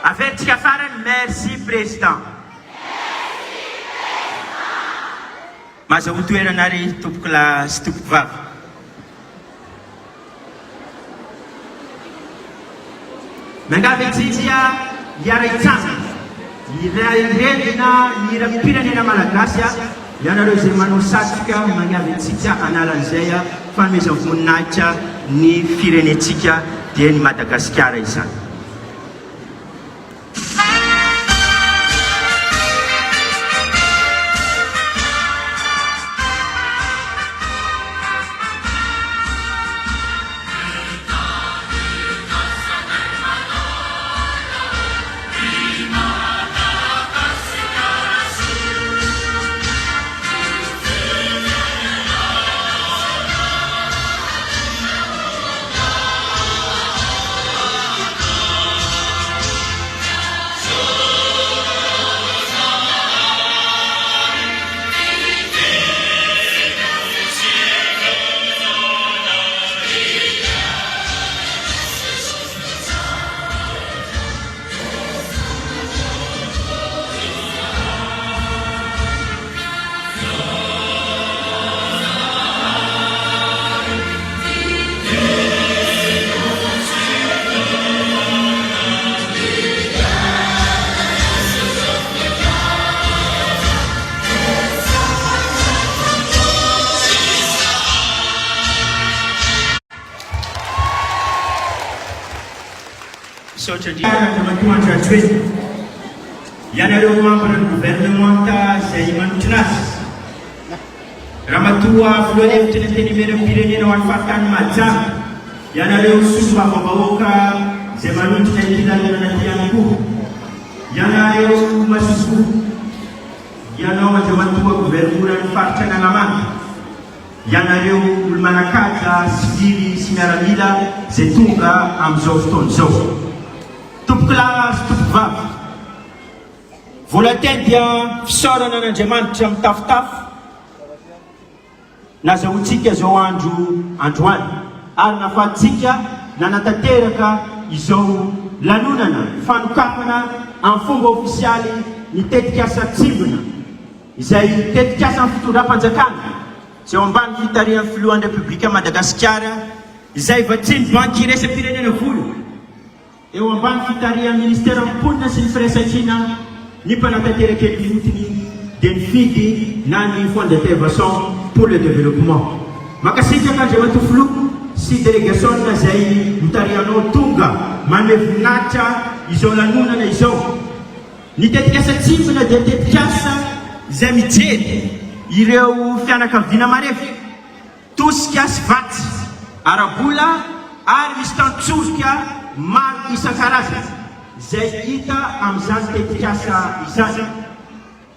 Avertsika farany, merci président. Mazaho toerana ry tompoko lahy sy tompoko vavy. Mangavy antsika hiara hitsangana, hirendrena hiram-pirenena malagasy ianareo izay manao satroka magnavy antsika analan'izay fanomezam-voninahitra ny firenentsika dia ny Madagasikara izany. Ianareo membre ny gouvernement izay manotrina azy. Ramatoa voalohany hevitra ny antenimieram-pirenena ho an'ny faritany Mahajanga. Ianareo solombavambahoaka izay manotrina ikilalonana ty ihany koa. Ianareo Masoko, ianao izay matoa gouvernoran'ny faritra Ananamanga. Ianareo olo manakaja sivily sy miaramila izay tonga amin'izao fotoana izao. Tompoko lahy sy tompoko vavy, volateny dia fisaorana an'Andriamanitra mitafitafy nazahoantsika izao androany ary nahafahantsika nanatanteraka izao lanonana fanokafana amin'ny fomba ofisialy ny tetikasa Atsimbona izay tetikasa amin'ny fitondram-panjakana izay ao ambany fitarihan'ny filohan'ny Repoblika Madagasikara izay vatsiny banky iresa-pirenena volo eo ambany fitarihan'ny ministera mponina sy ny firaisan-kina ny mpanatanteraka ny fotony dia ny fidy na ny fond d'intervention pour le développement. Makasitraka Andriamatoa Filoha sy délégation izay mitarihanao tonga manome voninahitra izao lanonana izao. Ny tetikasa Atsimbona dia tetikasa izay mijery ireo fianakaviana marefo, tosika sy vatsy, arabola ary misy tantsorika maro isan-karazany izay hita amin'izany tetikasa izany.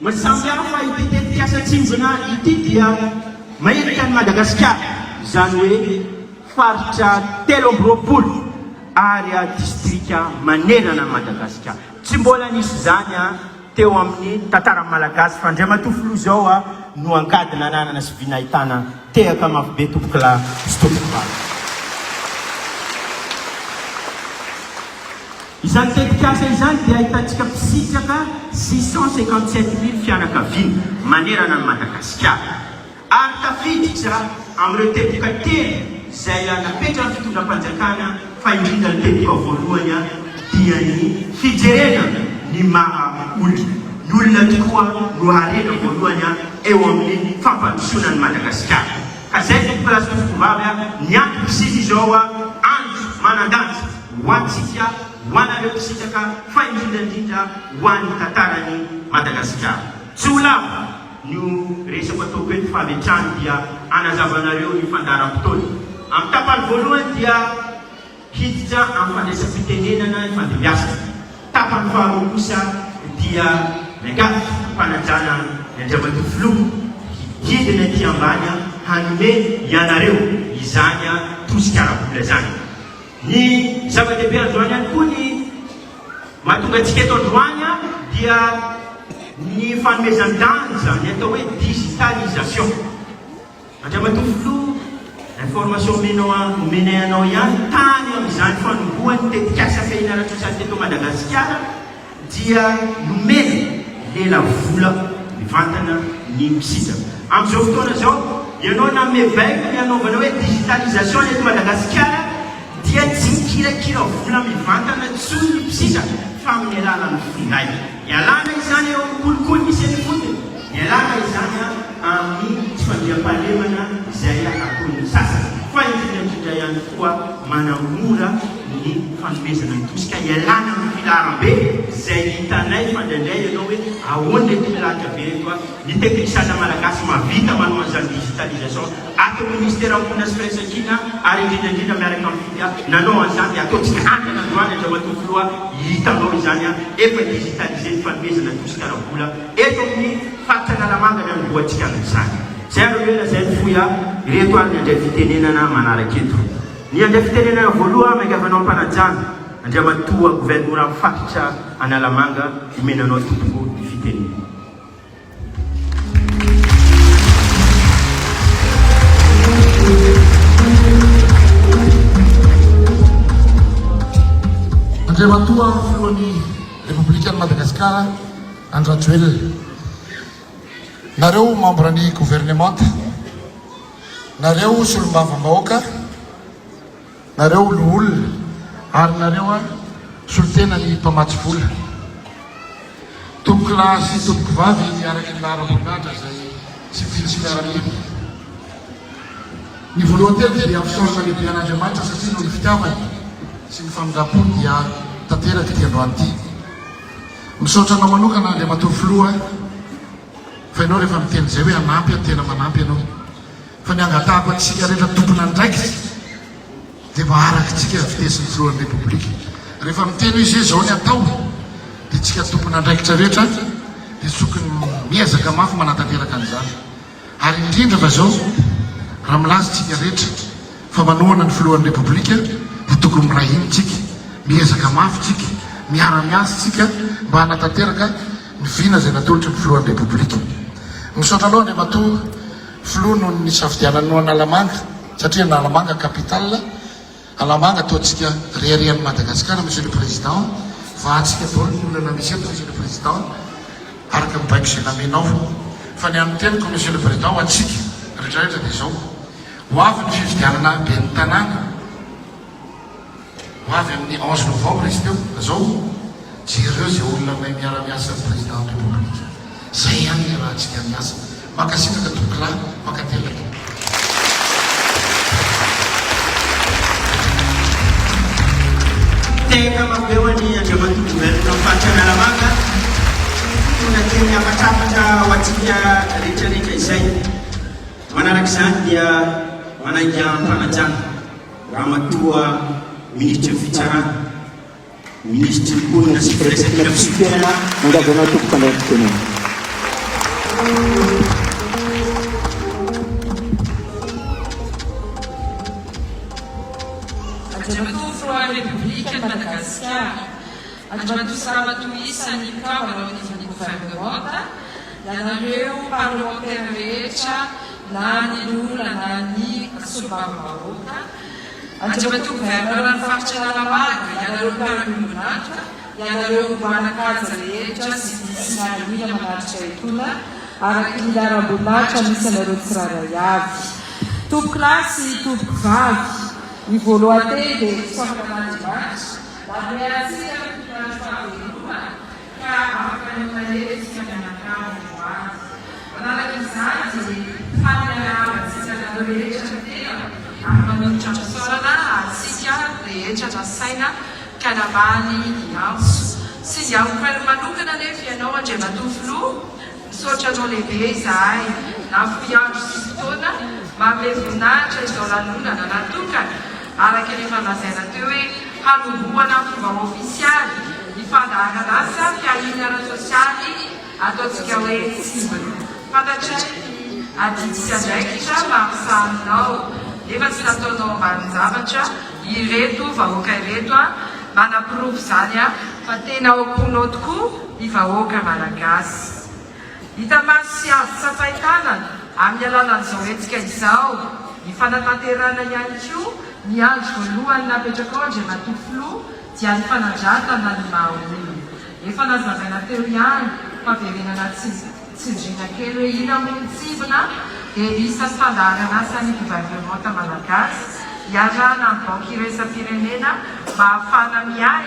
Mahasamihafa ity tetikasa Atsimbona ity dia maherika ny Madagasikara, izany hoe faritra 13 ary distrika manerana ny Madagasikara. Tsy mbola nisy izany teo amin'ny tantara malagasy fa Andriamatoa Filoha izao no ankadina ananana sy vinahitana tehaka mafy be tompoko lahy sy tompoko vavy. Izany tetikasa izany dia ahitantsika mpisitsaka 657,000 fianakaviana manerana ny Madagasikara. Ary tafiditra amin'ireo teboka telo izay napetraka ny fitondram-panjakana fa indrindra ny teboka voalohany dia ny fijerena ny maha olona. Ny olona tokoa no harena voalohany eo amin'ny fampandrosoana ny Madagasikara. Ka zay tompoko lahy sy tompoko vavy ny andro mpisitsy izao andro manandanja ho antsika ho anareo mpisitsaka fa indrindra ho an'ny tantarany Madagasikara. Tsy ho lava no resako ataoko hoe fahametrany dia anazavanareo ny fandaharam-potoana. Amin'ny tapany voalohany dia hiditra amin'ny fandraisam-pitenenana ny fandimbiasana. Tapany faharoa kosa dia miangavy mpanajana ny Andriamatoa Filoha hididina aty ambany hanome ianareo izany tosika arabola zany. Ny zava-dehibe androany ihany koa ny mahatonga antsika eto androany dia ny fanomezan-danja ny atao hoe digitalisation. Andriamatoa Filoha information omenay anao ihany tany amin'izany fanombohany voalohany tetikasa fiainaratra sady teto Madagasikara dia nomena lela vola mivantana ny mpisitaka. Amin'izao fotoana zao ianao na mevaiko ny anaovana hoe digitalisation eto Madagasikara dia tsy mikirakira vola mivantana tsoy ny mpisitaka fa amin'ny alalan'ny finday. Ialana izany eo kolokolo misy any fotony, ialana izany amin'ny tsy fandriam-pahalemana izay ataon'ny sasany, fa indrindra ihany koa manamora ny fanomezana ny tosika. Ialana amin'ny filaram-be izay hitanay fandraindray ianao hoe ahoana le milahatra be reto ny teknisana malagasy mavita manao an'izany digitalisation atao ministère ambony sy firaisan-kina ary indrindra miaraka amin'ny fidia nanao an'izany dia ataontsika antana androany andramatoa filoha hitanao izany efa digitalisé ny fanomezana tosika ara-bola eto amin'ny faritra Analamanga ny amboantsika amin'izany. Zay aloha zay ny foya ireto ary ny andray fitenenana manaraka eto. Ny andray fitenenana voaloha maingavanao ampanajana andriamatoa gouvernement faritra Analamanga imenanao tompoko ny fitenenana. Andriamatoa filohan'ny Republika Madagasikara Andrajoel, nareo membre ny gouvernement, nareo solombavambahoaka, nareo oloolona ary nareo solotena ny mpamatsy vola, tompoko lahy sy tompoko vavy miaraka ny laharam-boninahitra zay tsy mifidy sy miaramila. Ny voalohany telo dia fisaorana lehibe an'Andriamanitra satria noho ny fitiavany sy ny famindrampony dia tanteraka ty androany ity. Misaotra anao manokana Andriamatoa filoha fa ianao rehefa miteny zay hoe anampy tena manampy ianao, fa ny angatahako atsika rehetra tompona andraikitra dia maharaka tsika fitesin'ny filohan'ny Repoblika. Rehefa miteny hoe izay zao ny atao dia tsika tompona andraikitra rehetra dia tsokony miezaka mafy manatanteraka an'izany. Ary indrindra fa zao raha milaza tsika rehetra fa manohana ny filohan'ny Repoblika dia tokony mirahiny tsika, miezaka mafy tsika, miara-miasa tsika mba hanatanteraka ny vina zay natolotra ny filohan'ny Repoblika. Misaotra aloha Andriamatoa filoha noho ny safidianany Analamanga satria Analamanga capitale, Analamanga ataontsika reharehan'ny Madagasikara. Monsieur le Président, vahatsika daholo ny olana misy eto Monsieur le Président, araka mibaiko izay namenao fa ny amin'ny teniko Monsieur le Président ho antsika rehetrarehetra dia zao ho avy ny fifidianana ben'ny tanàna, ho avy amin'ny 11 novembre izy teo zao jereo zay olona mahay miara-miasa président de République. Zay ihany raha tsika miasa makasitraka tompokolahy makatelaka. Tena mabeoany Andriamatoa gouvernement faritra Analamanga tona teny apatrapatra ho atsika rehetrarehetra izay. Manaraka izany dia manainga ampanajana Ramatoa ministre fitsarana, ministre mponina sy firaisan-kina fitoerana mangavanao tompoko andraikitra. Andriamatoa filohan'ny Republika Madagasikara, Andriamatoa Saramatoa isan'ny kavana ny gouvernement, ianareo parlementaire rehetra na ny olona na ny solombavambahoaka, Andriamatoa gouvernement ny faritra Analamanga, ianareo mpiara-miombonatra, ianareo mboanakaja rehetra sy misinaromila manaritra etona araky ny laharam-boninahitra misy anareo tsiraray avy. Tompoko lahy sy tompoko vavy, ny voalohany dia fisaoran'Andriamanitra laveatsika mitondra fahavelomana ka afaka nyomanetsika mianakavy androany. Manaraka izany dia faminaravatsika nareo rehetra tena ary manolotra fisaorana atsika rehetra nasaina ka namany ny anso. Sy izy amin'ny manokana nefa ianao Andriamatoa filoha, misaotra anao lehibe izahay na foy andro sy fotoana manome voninahitra izao lanonana natokana araka rehefa lazaina teo hoe hanombohana fomba ofisialy ny fandaharan'asa fiahinana sosialy ataontsika hoe tsibony. Fantatray ny aditsika andraikitra mahasahinao nefa tsy nataonao ambanin-javatra ireto vahoaka ireto manapirofo izany fa tena omponao tokoa ny vahoaka malagasy. Hita masy sy azo tsapaitanana amin'ny alalan'izao hetsika izao ny fanatanterana ihany koa ny andro voalohany napetraka ao Andriamatoa filoha dia ny fanajatana ny maha-olona. Efa nazavaina teo ihany fahaverenana tsindriana kely hoe ina moa mitsibona dia isan'ny fandaharana asan'ny gouvernemanta malagasy hiarahana amin'ny banky iraisam-pirenena mba ahafahana miay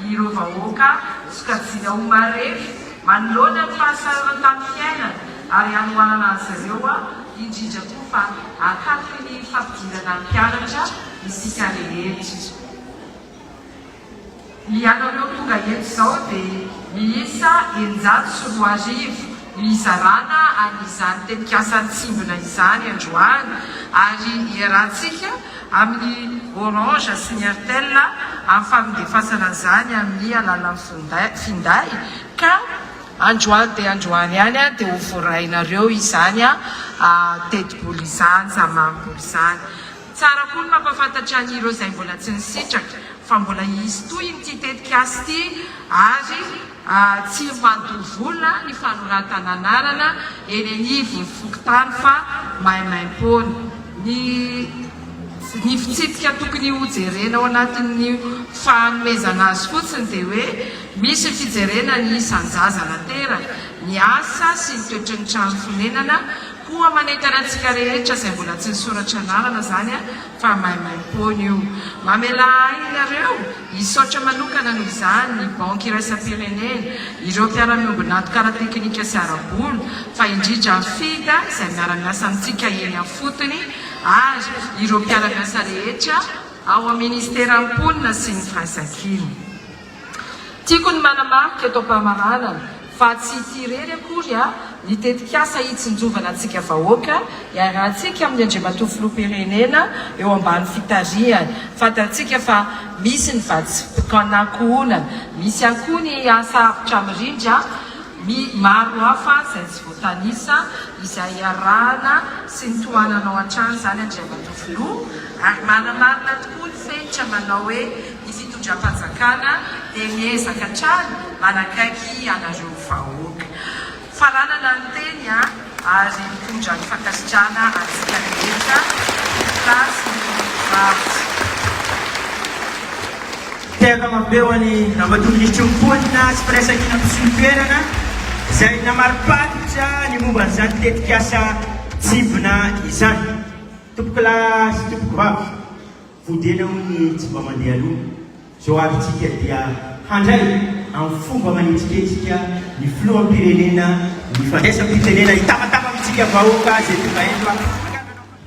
ireo vahoaka sokajiana ho marefy manoloana ny fahasahiran'ny tamin'ny fiainana ary hanohanana azy ireo indrindra koa fa akaky ny fampidirana ny mpianatra isika rehetra. Ny anareo tonga eto izao dia miisa 910 izarana an'izany tetikasa tsimbona izany androany ary iarahantsika amin'ny Orange sy ny Airtel amin'ny famindefasana izany amin'ny alalan'ny finday ka androany dia androany ihany dia ho voarainareo izany teti-bola izany zamam-bola izany. Tsara koa ny mampafantatra an'ireo izay mbola tsy nisitraka fa mbola izy toy ity tetikasa ity ary tsy mandovolona ny fanoratana anarana eny anivony fokotany fa maimaim-pony. Ny fitsipika tokony hojerena ao anatin'ny fanomezana azy fotsiny dia hoe misy fijerena ny isan'ny zaza nateraka, ny asa sy ny toetry ny trano fonenana koa manentana antsika rehetra izay mbola tsy nisoratra anarana zany fa maimaim-pony io. Mamela ainareo hisaotra manokana noho izany ny banky iraisam-pirenena, ireo mpiara-miombona atokara teknika sy ara-bola fa indrindra FIDA izay miara-miasa amintsika eny amin'ny fotony ary ireo mpiara-miasa rehetra ao amin'ny ministera am-ponina sy ny fahasakina. Tiako ny manamarika eto am-pamaranana fa tsy tirery akory ny tetikasa hitsinjovana antsika vahoaka iarahantsika amin'ny Andriamatoa filoham-pirenena eo ambany fitariany. Fantatsika fa misy ny vadim-pikanakona, misy ihany koa ny asa avitra mirindra maro hafa izay tsy voatanisa izay iarahana sy ny tohanana ao an-trano izany Andriamatoa filoha ary manamarina tokoa ny fenitra manao hoe ny fitondram-panjakana dia miezaka hatrany manakaiky anareo vahoaka. Faranana ny teny ary mitondra ny fankasitrana antsika rehetra plasy ny vavy. Tega mabeoany Ramatoa Minisitry Mponina sy firaisan-kina mpisolo-toerana izay namaripatitra ny momba an'izany tetikasa tsimbona izany. Tompoko lahy sy tompoko vavy, vodena ho ny tsy mba mandeha aloha. Zao avytsika dia handray amin'ny fomba manetsiketsika ny filoham-pirenena, ny fandraisam-pirenena hitamatama amintsika vahoaka zay tonga eto.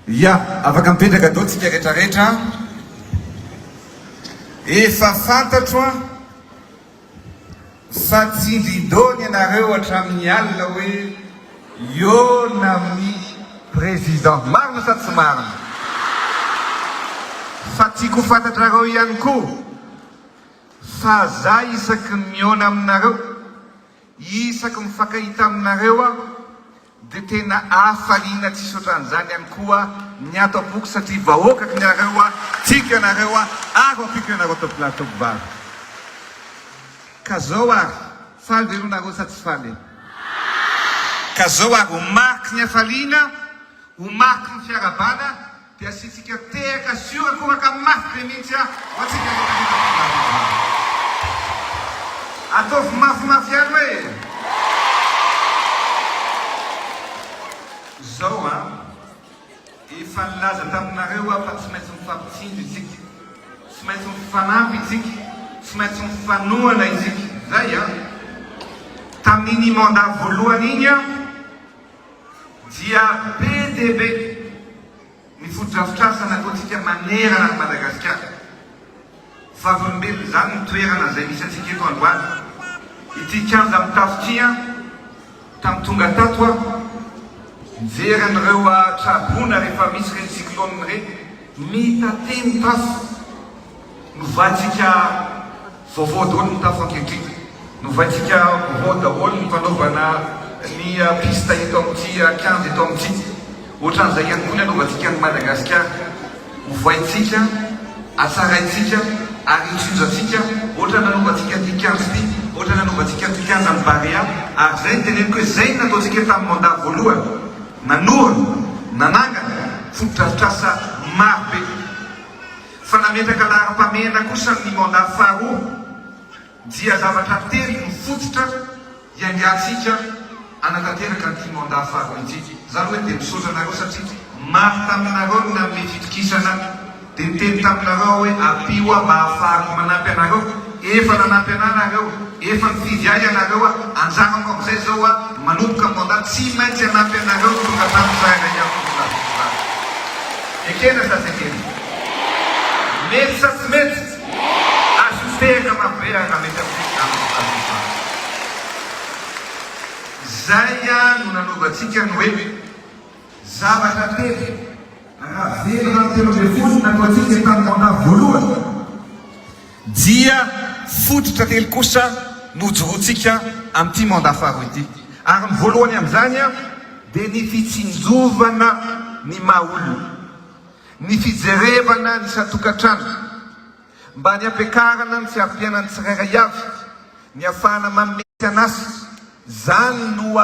Ya, afaka mipetraka dao tsika rehetrarehetra. Efa fantatro fa tsy lidony ianareo hatramin'ny alina hoe iona amin'ny président. Marina sa tsy marina? Fa tiako fantatrareo ihany koa fa za isaky miona aminareo, isaky mifankahita aminareo dia tena afaliana tsy sotran'izany ihany koa ny ato am-poko satria vahoaka kinareo tsika ianareo ary ampiko ianareo to plateau vary. Ka zao ary faly ve nareo sa tsy faly? Ka zao ary ho mariky ny afaliana, ho mariky ny fiarabana dia asitsika tehaka siora koa ka mafy be mihitsy ho atsika ataovy mafimafy ihany hoe zao efa nilaza taminareo fa tsy maintsy mifampitsindry isika, tsy maintsy mifanampy isika, tsy maintsy mifanohana isika. Zay tamin'iny mandat voalohany iny dia be dia be ny fotodrafitrasa nataontsika manerana ny Madagasikara. Vavolombelona zany ny toerana izay misy antsika eto androany. Ity kianja mitafy ity tamin'ny tonga tato mijery an'ireo trabona rehefa misy reny cyclone reny mitateny tafo. Novaitsika vaovao daholo ny tafo ankehitriny, novaitsika vaovao daholo ny fanaovana ny pista eto amin'ity kianja eto amin'ity. Ohatran'izay ihany koa ny anaovantsika ny Madagasikara, hovaitsika, atsaraitsika ary hitsindratsika ohatra nanaovantsika ny kianja ity, ohatra nanaovantsika ny kianja ny Barea. Ary zay ny teneniko hoe zay nataontsika tamin'ny mandat voalohany, nanorana, nanangana fotodrafitrasa maro be. fa nametraka laharam-pamena kosa ny mandat faharoa dia zavatra telo mifototra iangatsika anatanteraka ny mandat faharoa ity. Zany hoe dia misaotra anareo satria mafy taminareo na mitokisana dia niteny taminareo hoe apio mba ahafahako manampy anareo. Efa nanampy anareo, efa nifidy ahy anareo anjarako amin'izay zao manomboka mandat tsy maintsy anampy anareo tonga tamin'izay ihany. Ekena sa tsy ekena? Mety sa tsy mety? Asiteka mavera na mety amin'ny zay no nanovantsika ny hoe zavatra telo raha velona ny telo ambin'ny folo nataontsika tamin'ny mandat voalohany dia fototra telo kosa nojorotsika amin'ity mandat faharoa ity. Ary ny voalohany amin'izany dia ny fitsinjovana ny maha-olona, ny fijerevana ny satokantrano mba ny ampiakarana ny fiampianany tsirairay avy, ny ahafahana mamety anasy. Zany no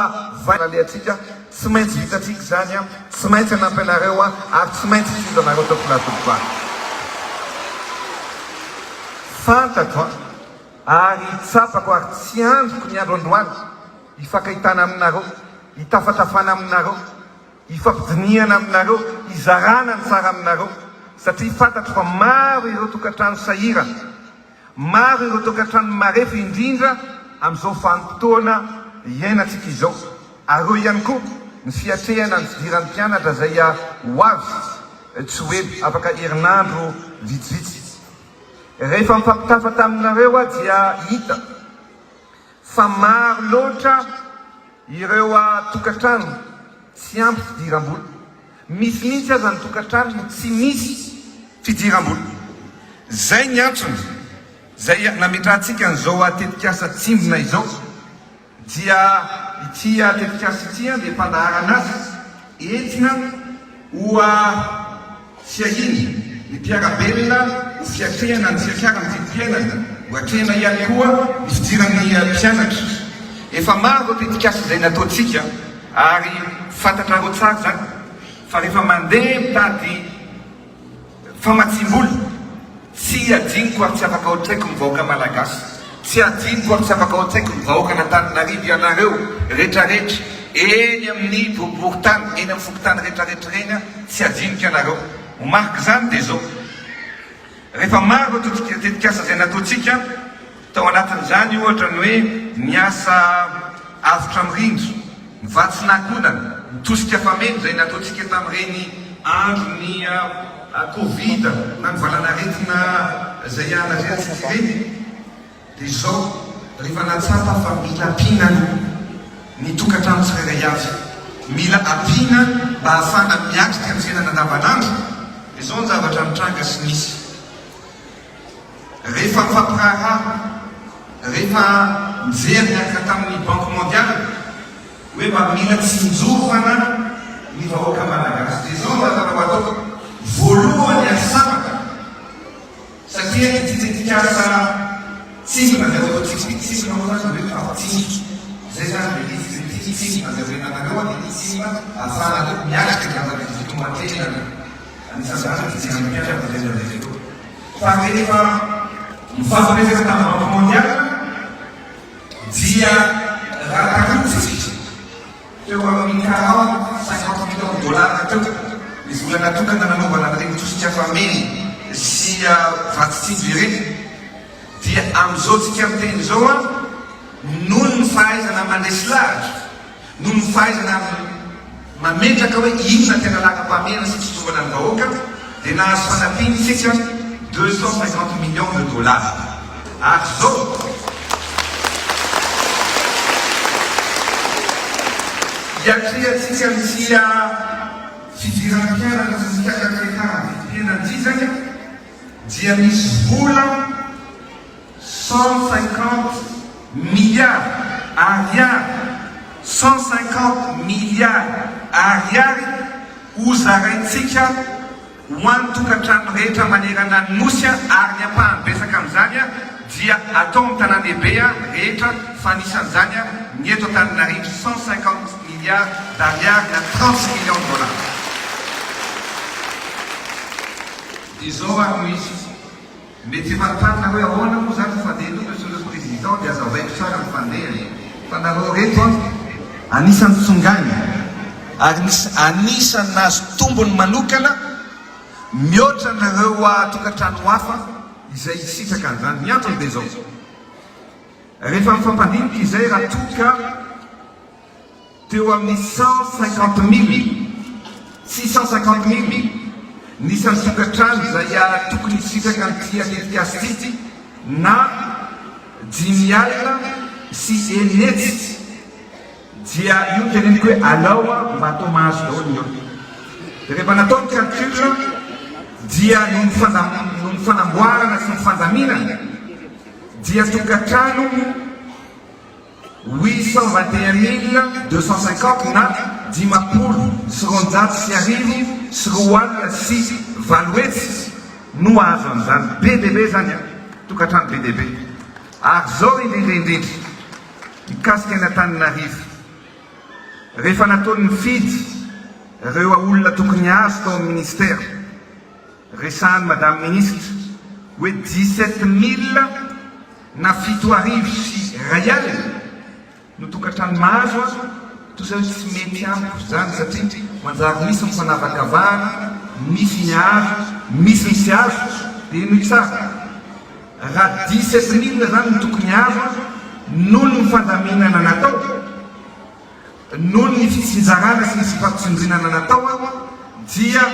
vailalehantsika tsy maintsy vitatsika zany tsy maintsy anampy anareo ary tsy maintsy fitsinjanareo tompolatompoany. Fantatro ary tsapako ary tsy androko ny andro androany hifankahitana aminareo, hitafatafana aminareo, hifampidiniana aminareo, hizarana ny tsara aminareo satria fantatro fa maro ireo tokantrano sahirana, maro ireo tokantrano marefy indrindra amin'izao vanim-potoana iainantsika izao. Ary eo ihany koa ny fiatrehana ny fidiran'ny mpianatra zay ho avy tsy hoe afaka herinandro vitsivitsy. Rehefa mifampitafata aminareo dia hita fa maro loatra ireo tokantrano tsy ampy fidiram-bola. Misy mihitsy aza ny tokantrano no tsy misy fidiram-bola. Zay ny antsony zay nametrantsika n'izao tetikasa tsimbona izao dia ity tetikasa ity dia mpandaharana azy entina ho fiahiny ny mpiarabelona ho fiatrehana ny fiakarana ny fiainana ho atrehana ihany koa ny fidiran'ny mpianatra. Efa maro tetikasa izay nataontsika ary fantatrareo tsara zany fa rehefa mandeha mitady famatsim-bola tsy adiniko ary tsy afaka ohatsaiko ny vahoaka malagasy, tsy adiniko ary tsy afaka ohatsaiko ny vahoaka n'Antananarivo ianareo rehetrarehetra eny amin'ny boriboritany, eny amin'ny fokotany rehetrarehetra reny tsy adiniko ianareo. Marika zany dia zao rehefa maro tetikasa izay nataontsika tao anatin'izany ohatra ny hoe miasa avitra mirindro, mivatsy nakonana, mitosika fameno izay nataontsika tamin'ireny androny Covid na ny valanaretina izay anarehantsika ireny. Dia zao rehefa natsapa fa mila ampinana ny tokantrano tsirairay avy, mila ampina mba ahafana miatrika ny fiainana andavanandro. Dia zao ny zavatra mitranga sy misy. Rehefa mifampiraharaha, rehefa mijery miaraka tamin'ny banque mondiale hoe mba mila tsinjovana ny vahoaka malagasy. Dia zao ny zavatra ho atao voalohany asapaka satria ity tetikasa tsimbona zay ataontsika tsimbona moa zany hoe fafatsinjo zay zany le izy tsimbona zay hoenanareo dia tsimbona ahafahanareo miatrika ny fitomantenana anisan'izany fijery mpianatra zay zay zay. Fa rehefa mifampiresaka tamin'ny banque mondiale dia raha takotsika teo amin'ny 50 millions $, teo izy vola natokana nanaovana an'ireny tosika fameny sy vatitsinjo ireny. Dia amin'izao tsika miteny zao noho ny fahaizana mandresy lahatra, noho ny fahaizana mametraka hoe inona tena laham-pahamehana sy fitrovana ny vahoaka, dia nahazo fanampiana isika 250 millions $. Ary zao hiatrehantsika misy fidiran'ny mpianatra sy fikakaretana fidiran'ny ity zany dia misy vola 150 milliards ariary, 150 milliards ariary ho zaraintsika ho an'ny tokantrano rehetra manerana ny nosy ary ny ampahany besaka amin'izany dia atao amin'ny tanàna lehibe rehetra fa anisan'izany ny eto Antananarivo 150 milliards d'ariary na 36 millions $. Dia zao ary misy mety efa-tanina hoe ahoana moa zany fandeha to monsieur le président dia azavaiko tsara ny fandeha fa nareo reto anisan'ny tsongaina ary anisan'ny nazo tombony manokana mihoatra nareo tokantrano hafa izay sitraka an'izany ny antony dia zao rehefa mifampandinika izay raha toka teo amin'ny 150,000 nisan'ny tokantrano izay tokony sitraka an'ity atetikasity na 5,000 sy enetsy dia io teneniko hoe alao mba atao mahazo daholo ny olo dia rehefa natao ny calcul dia noho ny fanamboarana sy ny fandaminana dia tokantrano 821,250 na 10,950 sy 4,7 no azo an'izany BDB zany tokantrano BDB ary zao indrindrindrindry mikasika ny Antananarivo rehefa nataony mifidy reo olona tokony azo tao amin'ny ministère resahany madame ministre hoe 17,000 na 7,000 sy rayal no tokantrano mahazo toy izay tsy mety amiko zany satria manjary misy mifanavakavahana misy ny azo misy ny tsy azo dia ino tsara raha 17,000 zany no tokony azo noho ny fandaminana natao noho ny fitsinjarana sy ny sifampitsindrinana natao dia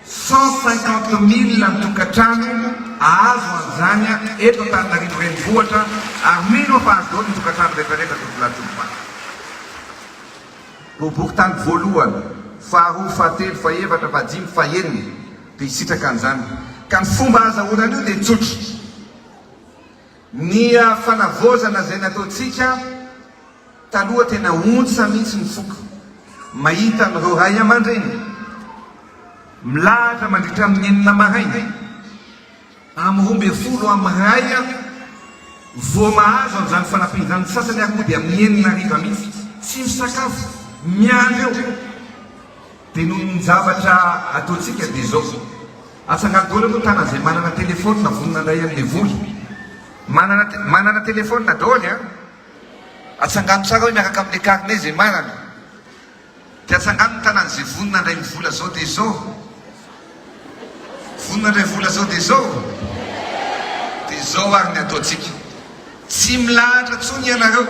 150,000 ny tokantrano azo an'izany eto Antananarivo renivohitra ary mino fa azo daholo ny tokantrano rehetrarehetra tokolatoko boriboritany voalohany faharoa fahatelo fahaefatra fahadimy fahaenina dia hisitraka an'izany ka ny fomba azahoana an'io dia tsotra ny fanavozana izay nataontsika taloha tena ontsa mihitsy ny foko mahita n'ireo ray aman-dreny milahatra mandritra amin'ny enina maraina amin'ny 12 amin'ny ray vao mahazo an'izany fanampin'izany sasany akoho dia amin'ny enina hariva mihitsy tsy misakafo miandro eo dia noho ny zavatra ataontsika dia zao atsangano daholo aloha tana izay manana telefôna vonina ndray amin'ilay voly manana telefôna daholo atsangano tsara hoe miaraka amin'ilay carnet zay manana dia atsangano ny tanan'izay vonina ndray mivola zao dia zao vonina ndray vola zao dia zao ary ny ataontsika tsy milahatra tsony ianareo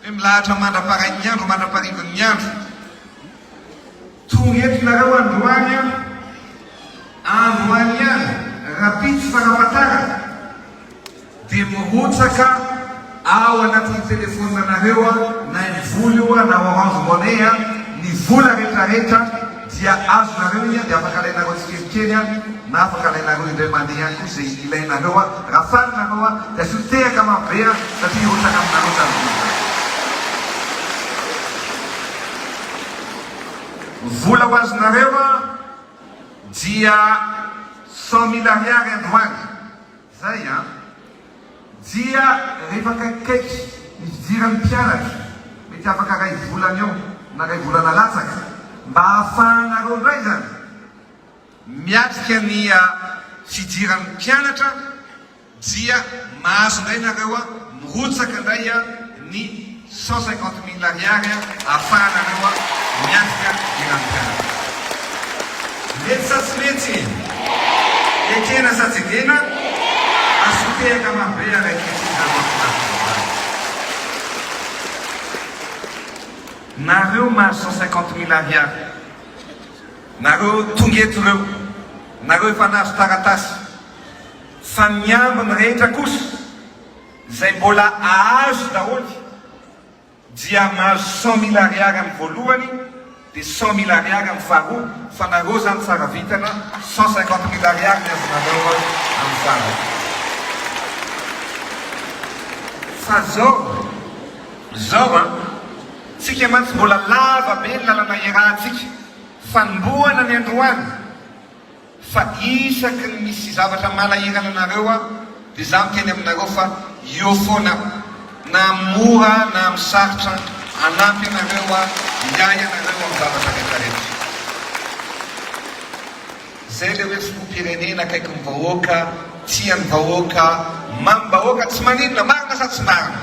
hoe milahatra mandraparain'ny andro mandraparivon'ny andro tonga etinareo androany any rapitsy farafatarana dia mirotsaka ao anatin'ny telefôna nareo na ny voly na Orange Money ny vola rehetrarehetra dia azonareo iny dia afaka alainareo tsikelikely na afaka alainareo indray mandeha ihany koa izay ilainareo raha farinareo dia sotehaka mabea satria rotsaka aminareo tavola vola ho azonareo dia 100,000 ariary androany zay dia rehefa kaikaiky idirany mpianatra mety afaka ray volana eo na ray volana latsaka mba ahafahanareo ndray zany miatrika ny fidiran'ny mpianatra dia mahazo ndray nareo mirotsaka ndray ny 150,000 ariary ahafahanareo miatrika fidiran'ny mpianatra mety sa tsy mety ekena sa tsy ekena asotehaka mabe nareo mahazo 150,000 ariary nareo tonga eto reo nareo efa nahazo taratasy fa miambiny rehetra kosa izay mbola ahazo daholo dia mahazo 100,000 ariary amin'ny voalohany dia 100,000 ariary amin'ny faharoa fa nareo zany tsara vitana 150,000 ariary ny azonareo amin'ny faharoa fa zao tsika mantsy mbola lava be ny lalana iarahantsika fanombohana ny androany fa isaky ny misy zavatra malahirana anareo dia za miteny aminareo fa io foana na mora na misarotra anampy anareo iay anareo amin'ny zavatra rehetrarehetra zay le hoe filoham-pirenena akaiky ny vahoaka, tian'ny vahoaka, mam-bahoaka tsy maninona marina sa tsy marina.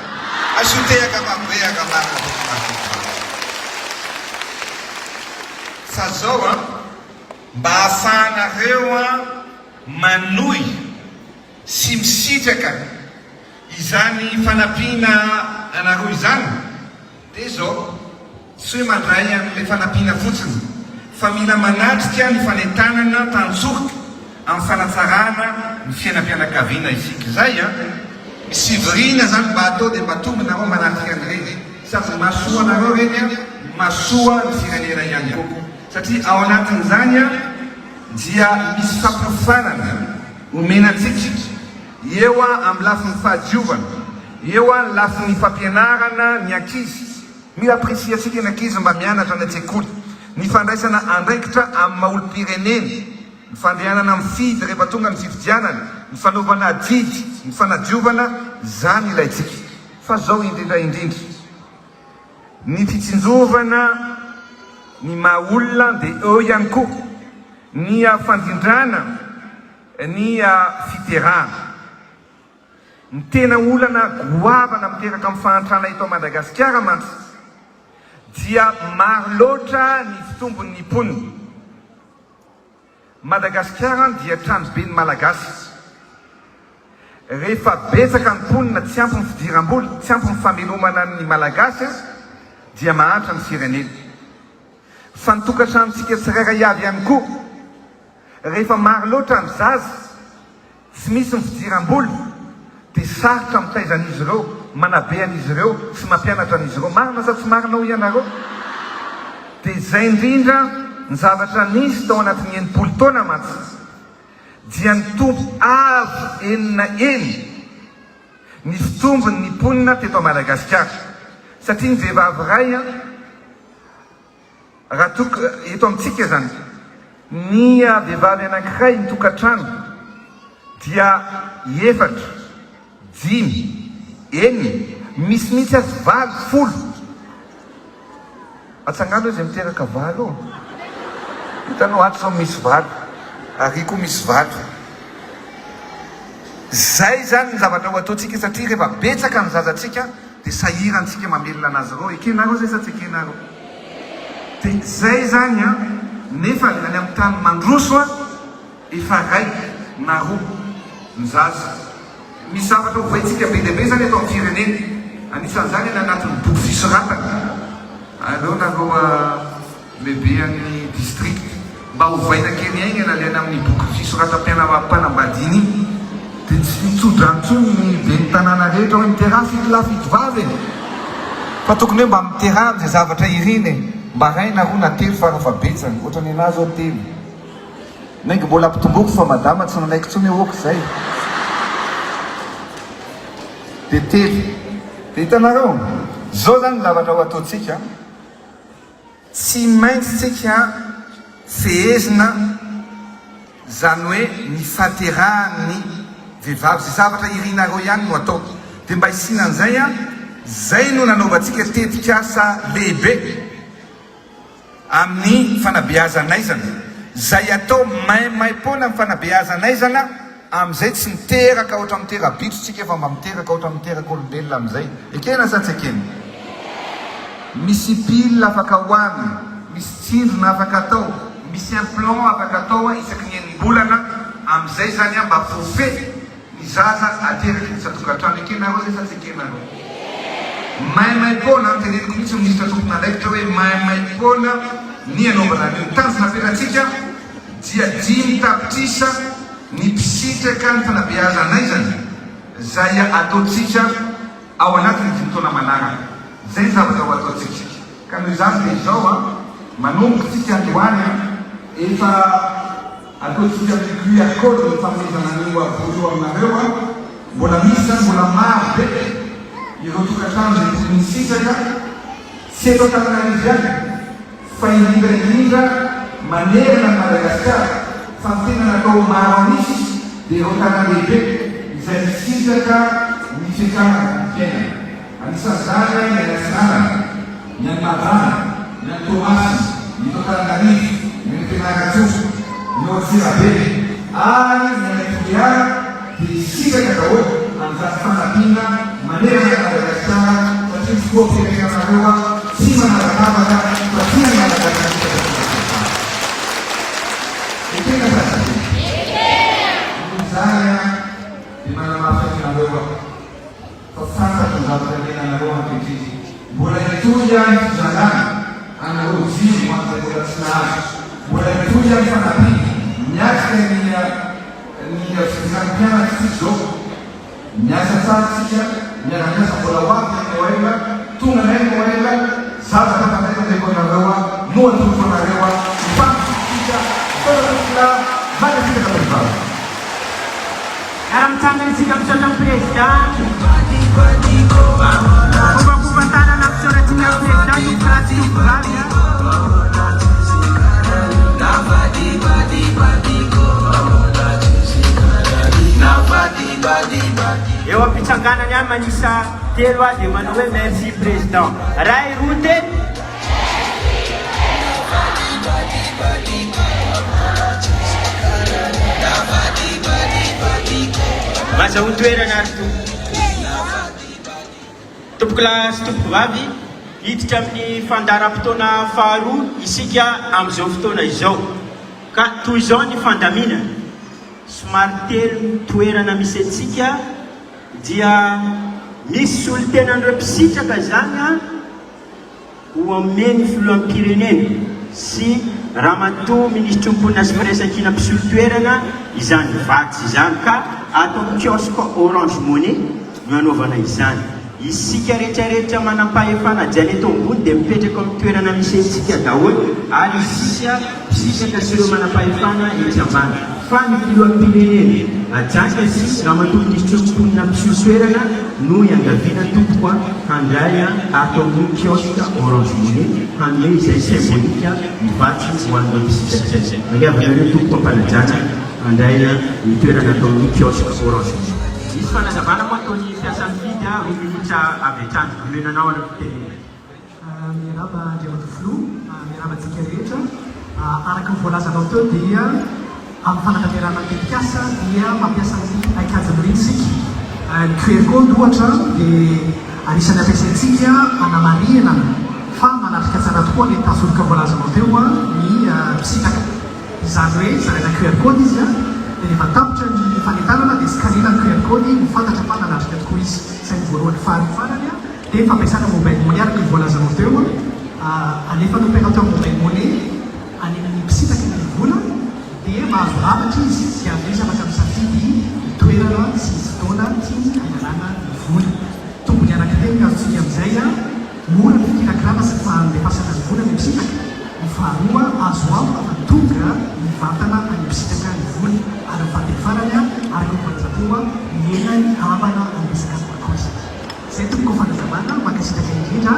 Asotehaka mambeaka marina. Fa zao mba ahafahanareo manohy sy misitraka izany fanampiana anareo izany, dia zao tsy hoe mandray amin'ilay fanampiana fotsiny, fa mila manatrika ny fanentanana tanjoka amin'ny fanatsarana ny fiainam-pianakaviana isika. Zay misy virina zany mba atao dia mba tonga nareo manatrika an'ireny, sady masoa anareo reny masoa ny firenena ihany koa. Satria ao anatin'izany dia misy fampiofanana omenantsika eo amin'ny lafin'ny fahadiovana, eo ny lafin'ny fampianarana ny ankizy. Mila apprécie antsika ny ankizy mba mianatra ny an-tsekoly, ny fandraisana andraikitra amin'ny maolo-pireneny, ny fandehanana amin'ny fidy rehefa tonga ny fifidianana, ny fanaovana didy, ny fanadiovana, zany ilayntsika. Fa zao indrindraindrindra ny fitsinjovana ny maha-olona dia eo ihany koa ny fandindrana ny fiterahana. Ny tena olana goavana miteraka amin'ny fahantrana ito Madagasikara mantsy dia maro loatra ny fitombon'ny mponina. Madagasikara dia tranobe ny malagasy. Rehefa betsaka ny mponina tsy ampy ny fidiram-bola, tsy ampy ny famelomana ny malagasy dia mahantra ny firenena. Fa ny tokantranontsika tsirairay avy ihany koa, rehefa maro loatra ny zaza tsy misy ny fidiram-bola dia sarotra mitaizan'izy ireo, manabe an'izy ireo sy mampianatra an'izy ireo. Marina sa tsy marina ho ianareo? Dia izay indrindra ny zavatra nisy tao anatin'ny 80 taona mantsy dia ny tombo avo enina ny fitombon'ny mponina teto Madagasikara. Satria ny vehivavy ray raha eto amintsika zany, ny vehivavy anankiray ny tokantrano dia 7, 5, 9, misy azy 8, 10. Atsangano izay miteraka 8. Hitanao ato sao misy 8, ary koa misy 8. Zay zany ny zavatra ho ataontsika, satria rehefa betsaka ny zazatsika dia sahirantsika mamelona anazy ireo. Ekenareo zay sa tsy ekenareo? Dia zay zany nefa any amin'ny tany mandroso efa raiky na roa ny zaza. Misy zavatra hovaintsika be dia be zany eto amin'ny firenena. Anisan'izany anatin'ny boky fisoratana. Aleo nareo lehibe amin'ny district mba hovaina kely aigny nalena amin'ny boky fisoratam-panambadiany iny, dia tsy mitsodrantsoy ny be ny tanàna rehetra hoe miteraha fitolahy fitovavy fa tokony hoe mba miteraha zay zavatra iriny mba ray na roa na telo farafabetsany. Ohatrany anazy ao telo naingy mbola ampitomboky fa madama tsy nanaiky tsony eoko zay dia telo. Dia hitanareo zao zany ny zavatra ho ataontsika, tsy maintsy tsika fehezina zany hoe ny faterahan'ny vehivavy. Zay zavatra irinareo ihany no atao. Dia mba hisinan'izay zay no nanaovantsika tetikasa lehibe amin'ny fanabeazanaizana. Zay atao maimaimpona amin'ny fanabeazanaizana, amin'izay tsy miteraka ohatra mitera bitrotsika fa mba miteraka ohatra miteraka olombelona amin'izay. Ekena sa tsy ekena? Misy pile afaka hoanina, misy tsindrona afaka atao, misy implant afaka atao isaky ny enim-bolana. Amin'izay zany mba forfait ny zaza ateraky ny tokantrano. Ekenareo zay sa tsy ekenareo? Maimaimpona teneniko mihitsy minisitra tompona andraikitra hoe maimaimpona ny anaovana an'io. Tanjona ampelantsika dia 5 tapitrisa ny mpisitraka ny fanabeazanaizana zay ataontsika ao anatin'ny 5 taona manaraka. Zay ny zavatra ho ataontsika. Ka noho izany dia izao manomboka tsika androany efa ataontsika amin'ny QR code ny fanomezana an'io vozo aminareo. Mbola misy zany mbola maro be ireo tokantrano zay tokony misitraka tsy eto Antananarivo ihany fa indrindraindrindra manerana ny Madagasikara. Fa ny tena natao maro anisy dia ireo tanàna lehibe izay misitraka ny fiakarana ny fiainana. Anisan'izany ny Antsiranana, ny Majana, ny Tomasy, ny Antananarivo, ny Fianarantsoa, no sirabe ay nilitumiana disika kakao anzafana maneno ya Madagascar lakini sio pekee na roho sima na rabada patia na Madagascar ikenda sasa mzaya dimana mafanya na roho kwa sasa tunazungumza na roho kijiji bora yetuja jangani ana uzima mwanzo kwa sana bora yetuja mfana pili nyaka ni ya kusikana sisi nyasa sasa nyasa kwa wapi waenda tuna neno waenda sasa kama ndio kwa rawa moto kwa rawa mpaka kisha kwa baada ya kama Aram tangan si kapsulan presiden. Kupatana na kapsulan si presiden yung klase yung bagay. Eo am-pitsangana niya manisa telo di manoe merci président. Ray Rute. Masa utoerana tompoklas tompovavy hiditra amin'ny fandaharam-potoana faharoa isika amin'izao fotoana izao. Ka toy izao ny fandaminana. Somary telo toerana misy antsika dia misy solotenan'ireo mpisitraka zany ho ameny filoham-pirenena sy ramatoa ministra omponina sy firaisan-kina mpisolo-toerana izany vatsy izany ka atao kiosque Orange Money no anaovana izany. Isika rehetrarehetra manam-pahefana diany eto ambony dia mipetraka amin'ny toerana misy antsika daholo ary isika mpisisaka sy ireo manam-pahefana etsy ambany. Fa ny filoham-pirenena ajaka sy ramatoa ministra omponina mpisolo-toerana no iangaviana tompoka handray atao amin'ny kiosque Orange Money hanome izay symbolika mivatsy ho an'ireo mpisisaka. Mangiavana tompoka ampanajana handray ny toerana atao amin'ny kiosque Orange Money. Misy fanazavana moa ataony fiasan'ny fidy roa minitra avy hatrany vomenanao ana fitenena. Miaraba Andriamatofilo, miaraba antsika rehetra. Araka ny voalazanao teo dia amin'ny fanatanterana tetikasa dia mampiasa ny aikajy mireny isika. Ny QR code ohatra dia anisan'ny ampiasaintsika hanamariana fa manatrika tsara tokoa ilay tasoloka voalazanao teo ny mpisitaka. Izany hoe zarena QR code izy dia rehefa tapitra ny fanetanana dia scanena ny QR code mifantatra fa nanatrika tokoa izy. Izay ny voalohany farany dia fampiasana mobile money araka ny voalazanao teo alefa ny opérateur mobile money any amin'ny mpisitaka ny vola dia mahazo hafatra izy dia amin'izay zavatra misafidy toerana sy fotoana tiany hanalana ny vola. Tombony anankiray ny azontsika amin'izay mora ny fikirakirana sy fandefasana ny vola ny mpisitaka. Ny faharoa azo antoka fa tonga mivantana any mpisitaka ny vola ary ny fahatefarany araka ny fanazatoa miena ny havana andesaka kokozy. Zay tomboko fanazavana makasitaka indrindra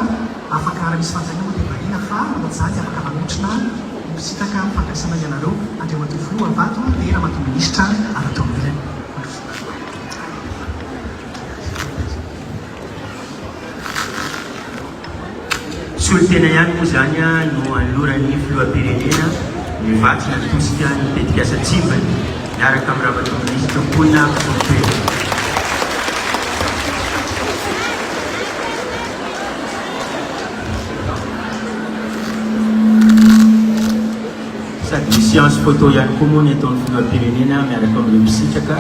afaka raha misy fanjaniana dia varina fa ohatr'izany afaka manotrina misitaka fandraisana ianareo Andriamatofilo Avato dia ramatoa ministra ara-taobilany. Solotena ihany moa zany no anoloran'ny filoham-pirenena mivatsy na tosika ny tetikasa Tsimbany miaraka amin'ny ramatoa ministra omponina mpisolo-toerana. Sady séance photo ihany koa moa ny ataon'ny filoham-pirenena miaraka amin'ireo mpisitsaka.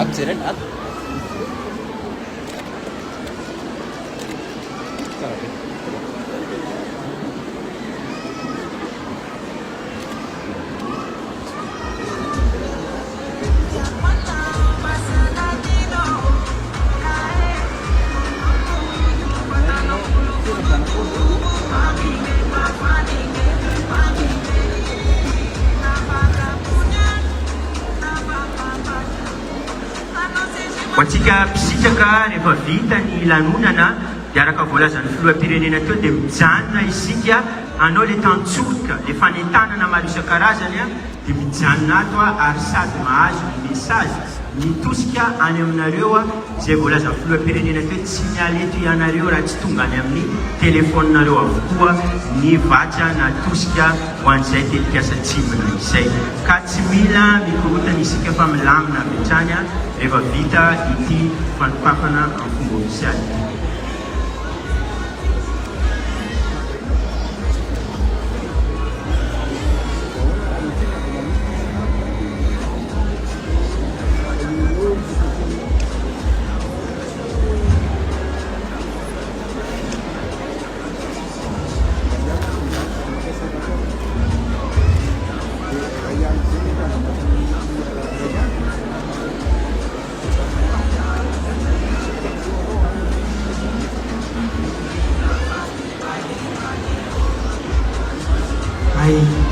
Antsika mpisitsaka rehefa vita ny lanonana dia araka voalazan'ny filoham-pirenena teo dia mijanona isika hanao le tantsolika le fanentanana maro isan-karazany dia mijanona ato ary sady mahazo ny mesazy mitosika any aminareo zay voalaza filoham-pirenena teto tsy miala eto ianareo raha tsy tonga any amin'ny telefoninareo avokoa ny vatsa natosika ho an'izay tetikasa tsimina izay ka tsy mila mikorotana isika fa milamina avy hatrany rehefa vita ity fanopafana amin'ny fomba ofisialy.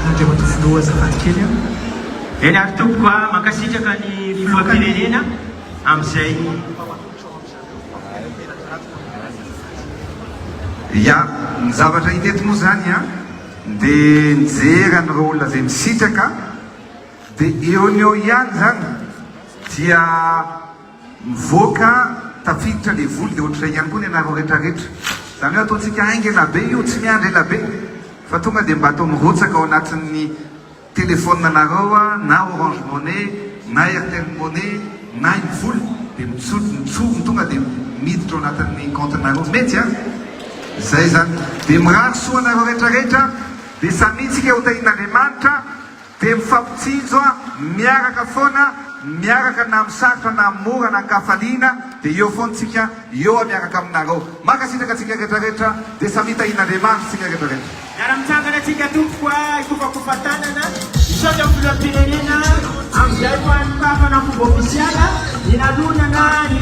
André Matoflo azafady kely eny ary tompoko mankasitraka ny filoham-pirenena amin'izay ya ny zavatra hiteto moa zany dia nijery an'ireo olona zay misitraka dia eo ny eo ihany zany dia mivoaka tafiditra le voly dia ohatr'izay ihany koa ny anareo rehetrarehetra zany hoe ataontsika haingana be io tsy miandry ela be fa tonga dia mba atao mirotsaka ao anatin'ny telefôna anareo na Orange Money na Airtel Money na iny voly dia mitsovo tonga dia miditra ao anatin'ny compte-nareo mety zay zany dia mirary soa anareo rehetrarehetra dia samitsika hotahin'Andriamanitra dia mifampitsinjo miaraka foana miaraka na misarotra na mora na nkafaliana dia eo foantsika eo miaraka aminareo makasitraka atsika rehetrarehetra dia samitahin'Andriamanitra tsika rehetrarehetra. Miara-mitsangana atsika tompoko ikofakofatanana misaotra amin'ny filoham-pirenena amin'izay fanopafana fomba ofisiala ny lalonana ny